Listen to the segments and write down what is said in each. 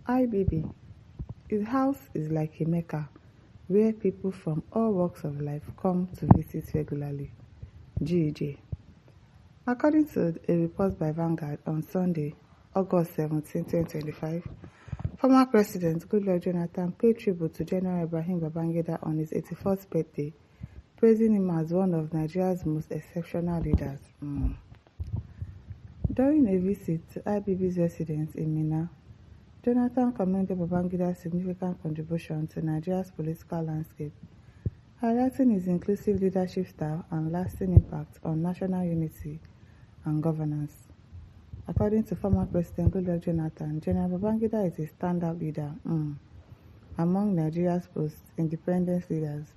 IBB. His house is like a Mecca where people from all walks of life come to visit regularly. GJ. According to a report by Vanguard on Sunday, August 17, 2025, former President Goodluck Jonathan paid tribute to General Ibrahim Babangida on his 84th birthday, praising him as one of Nigeria's most exceptional leaders. During a visit to IBB's residence in Minna, Jonathan commended Babangida's significant contribution to Nigeria's political landscape, highlighting his inclusive leadership style and lasting impact on national unity and governance. According to former President Goodluck Jonathan, General Babangida is a standout leader among Nigeria's post-independence leaders,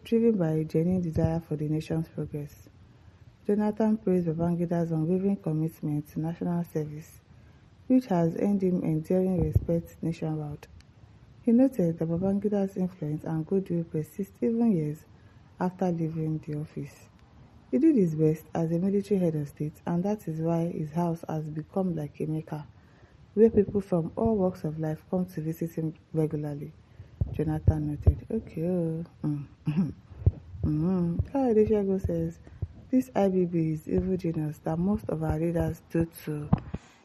driven by a genuine desire for the nation's progress. Jonathan praised Babangida's unwavering commitment to national service, which has earned him enduring respect nationwide. He noted that Babangida's influence and goodwill persist even years after leaving the office. He did his best as a military head of state, and that is why his house has become like a Mecca, where people from all walks of life come to visit him regularly, Jonathan noted. Kayode Shego says, this IBB is evil genius that most of our leaders, due to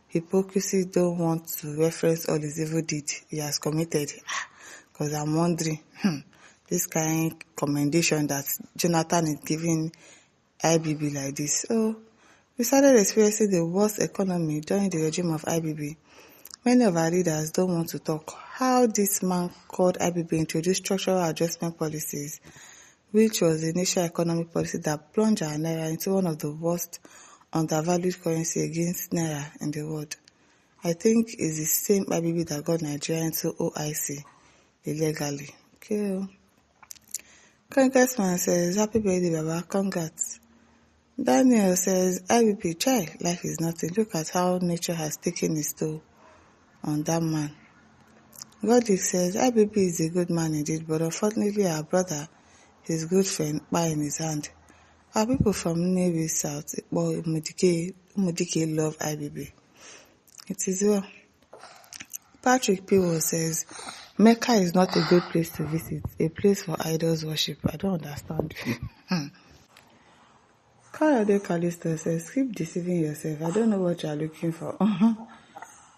hypocrisy, don't want to reference all his evil deeds he has committed. Because I'm wondering, this kind of commendation that Jonathan is giving IBB like this. So, we started experiencing the worst economy during the regime of IBB. Many of our leaders don't want to talk how this man called IBB introduced structural adjustment policies, which was the initial economic policy that plunged our Naira into one of the worst undervalued currency against Naira in the world. I think it's the same IBB that got Nigeria into OIC illegally. Okay. Congressman says, happy birthday, Baba, congrats. Daniel says, IBB, child, life is nothing. Look at how nature has taken its toll on that man. Godric says, IBB is a good man indeed, but unfortunately our brother, his good friend, by in his hand. Our people from Navy South, Umudike love IBB. It is well. Patrick Pewo says, Mecca is not a good place to visit, a place for idols worship. I don't understand. Kayode Callisto says, keep deceiving yourself. I don't know what you are looking for.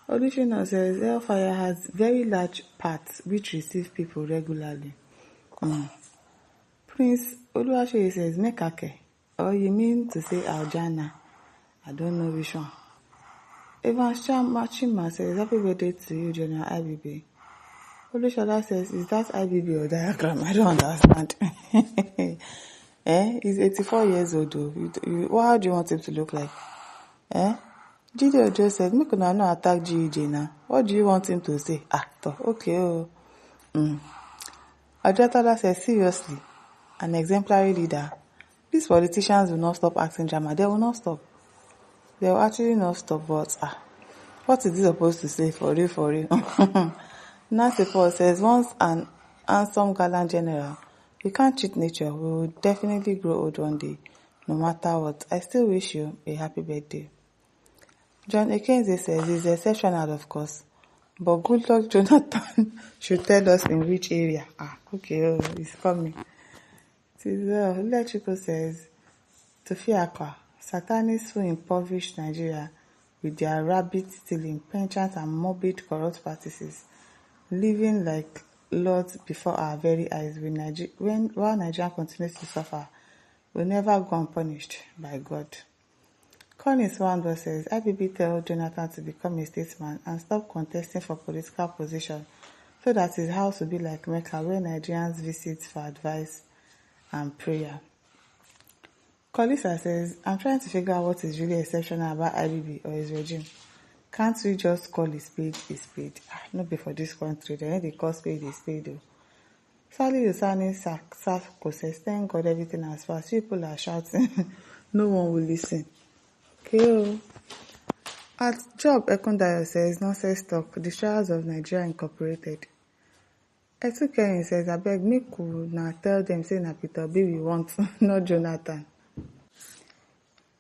Olushina says, Hellfire has very large parts which receive people regularly. Prince Oluwashe says, Mekake. Or you mean to say Aljana? I don't know which one. Evan Chima says, happy birthday to you, General IBB. Olushola says, is that IBB or diagram? I don't understand. He's 84 years old though. How do you want him to look like? Gide Ojo said, make una no attack GEJ now. What do you want him to say? Okay. Ajatola says, seriously, an exemplary leader. These politicians will not stop acting drama. They will not stop. They will actually not stop, but what is this supposed to say? For real? Nancy Paul says, once an handsome gallant general, you can't cheat nature. We will definitely grow old one day, no matter what. I still wish you a happy birthday. John Ekenze says, it's exceptional, of course, but good luck, Jonathan should tell us in which area. Okay, it's coming. Electrical says, Tofiakwa, Satanists who impoverish Nigeria with their rabbit stealing, penchant and morbid corrupt practices, living like lords before our very eyes while Nigeria continues to suffer, will never go unpunished by God. Collins Wando says, IBB tell Jonathan to become a statesman and stop contesting for political position so that his house will be like Mecca where Nigerians visit for advice and prayer. Kolisa says, I'm trying to figure out what is really exceptional about IBB or his regime. Can't we just call a spade a spade? Not before this country, they call spade a spade though. Sally Usani Sako says, thank God everything has passed. People are shouting, no one will listen. Okay. At Job Ekundayo says, nonsense talk, the trials of Nigeria Incorporated. Etukerin says, I beg me could now tell them say na Peter B we want, not Jonathan.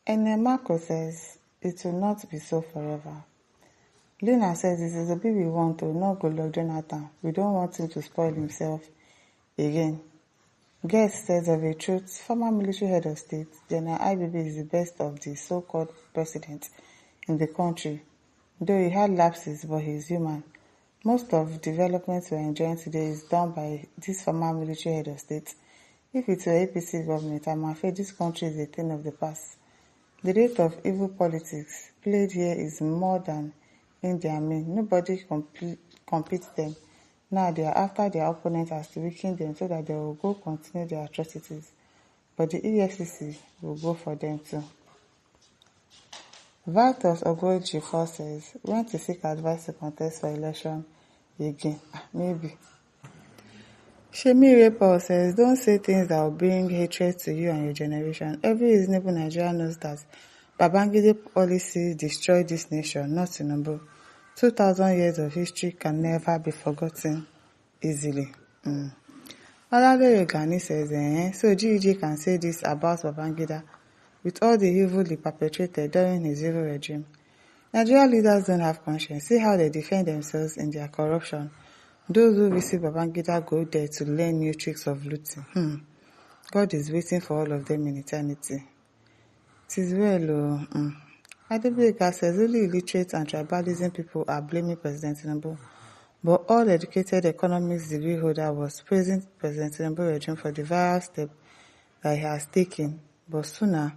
And Marco says, it will not be so forever. Lena says this is the baby we want to, not Goodluck Jonathan. We don't want him to spoil himself again. Guest says of a truth, former military head of state, General IBB is the best of the so-called presidents in the country. Though he had lapses, but he is human. Most of the developments we're enjoying today is done by this former military head of state. If it were APC government, I'm afraid this country is a thing of the past. The rate of evil politics played here is more than India. Nobody competes them. Now they are after their opponents as to weaken them so that they will go continue their atrocities. But the EFCC will go for them too. Vitus Ogoji says, went to seek advice to contest for election again. Maybe. Shemi Paul says, don't say things that will bring hatred to you and your generation. Every reasonable Nigerian knows that Babangida policies destroyed this nation, not Tinubu. 2,000 years of history can never be forgotten easily. Olale Gani says, so GEG can say this about Babangida with all the evil he perpetrated during his evil regime. Nigerian leaders don't have conscience. See how they defend themselves in their corruption. Those who visit Babangida go there to learn new tricks of looting. God is waiting for all of them in eternity. It is well, IBB says only illiterate and tribalism people are blaming President Tinubu, but all educated economics degree holder was praising President Tinubu regime for the various step that he has taken, but sooner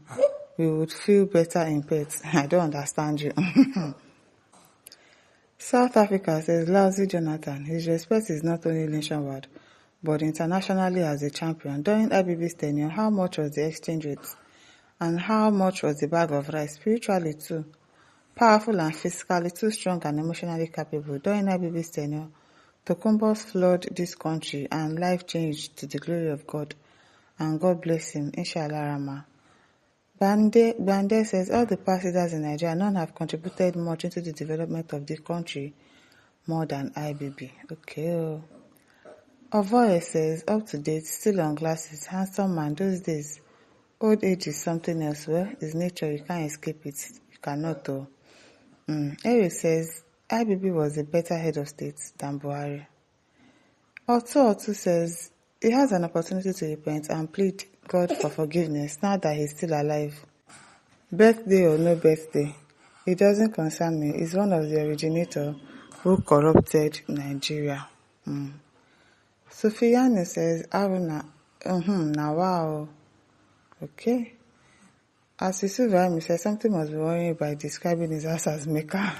we would feel better in pets. I don't understand you. South Africa says lousy Jonathan. His respect is not only nationwide, but internationally as a champion. During IBB's tenure, how much was the exchange rate? And how much was the bag of rice? Spiritually too. Powerful and physically too strong and emotionally capable. During IBB's tenure, Tokumbos flooded this country and life changed to the glory of God. And God bless him, Inshallah Rama. Bande says all the past leaders in Nigeria, none have contributed much into the development of the country more than IBB. Okay. Ovoye says, up to date, still on glasses, handsome man, those days. Old age is something else. Well, it's nature, you can't escape it. You cannot though. Eric says, IBB was a better head of state than Buhari. Otu says, he has an opportunity to repent and plead God for forgiveness now that he's still alive. Birthday or no birthday, it doesn't concern me. He's one of the originators who corrupted Nigeria. Sufiyanu says, Aruna, now wow. Okay. As Yusuf says, something must be worrying by describing his house as Mecca.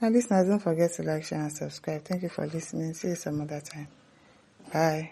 Now listeners, don't forget to like, share and subscribe. Thank you for listening. See you some other time. Bye.